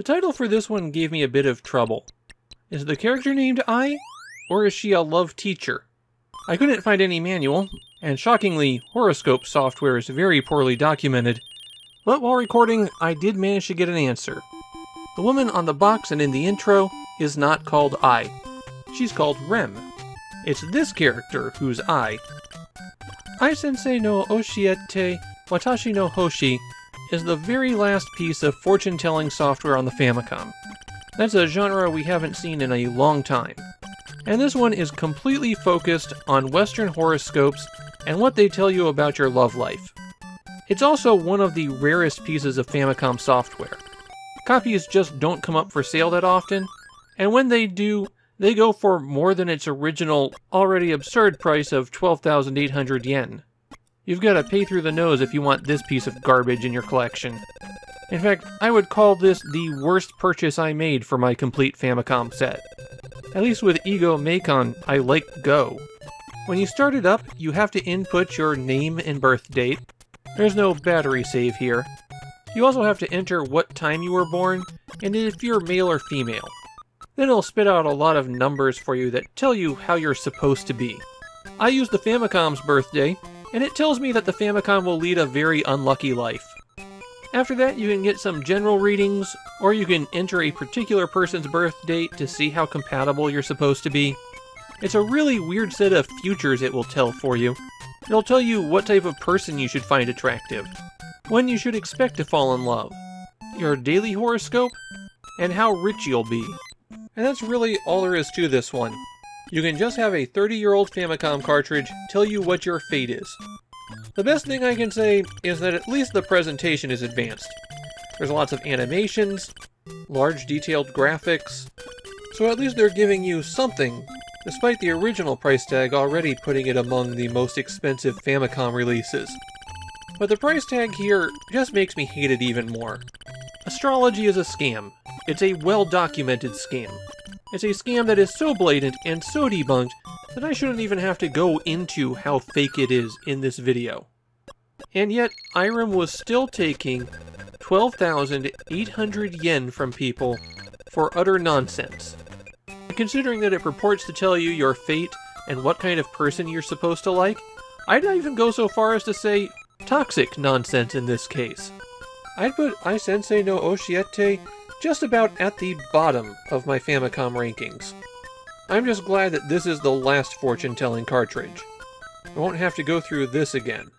title for this one gave me a bit of trouble. Is the character named Ai, or is she a love teacher? I couldn't find any manual, and shockingly, horoscope software is very poorly documented, but while recording, I did manage to get an answer. The woman on the box and in the intro is not called Ai. She's called Rem. It's this character who's Ai. Ai Sensei no Oshiete Watashi no Hoshi is the very last piece of fortune-telling software on the Famicom. That's a genre we haven't seen in a long time. And this one is completely focused on Western horoscopes and what they tell you about your love life. It's also one of the rarest pieces of Famicom software. Copies just don't come up for sale that often, and when they do, they go for more than its original, already absurd price of 12,800 yen. You've got to pay through the nose if you want this piece of garbage in your collection. In fact, I would call this the worst purchase I made for my complete Famicom set. At least with Ego Macon, I like Go. When you start it up, you have to input your name and birth date. There's no battery save here. You also have to enter what time you were born, and if you're male or female. Then it'll spit out a lot of numbers for you that tell you how you're supposed to be. I use the Famicom's birthday, and it tells me that the Famicom will lead a very unlucky life. After that, you can get some general readings, or you can enter a particular person's birth date to see how compatible you're supposed to be. It's a really weird set of futures it will tell for you. It'll tell you what type of person you should find attractive, when you should expect to fall in love, your daily horoscope, and how rich you'll be. And that's really all there is to this one. You can just have a 30-year-old Famicom cartridge tell you what your fate is. The best thing I can say is that at least the presentation is advanced. There's lots of animations, large detailed graphics, so at least they're giving you something, despite the original price tag already putting it among the most expensive Famicom releases. But the price tag here just makes me hate it even more. Astrology is a scam. It's a well-documented scam. It's a scam that is so blatant and so debunked that I shouldn't even have to go into how fake it is in this video. And yet, Irem was still taking 12,800 yen from people for utter nonsense. Considering that it purports to tell you your fate and what kind of person you're supposed to like, I'd not even go so far as to say toxic nonsense in this case. I'd put Ai Sensei no Oshiete just about at the bottom of my Famicom rankings. I'm just glad that this is the last fortune-telling cartridge. I won't have to go through this again.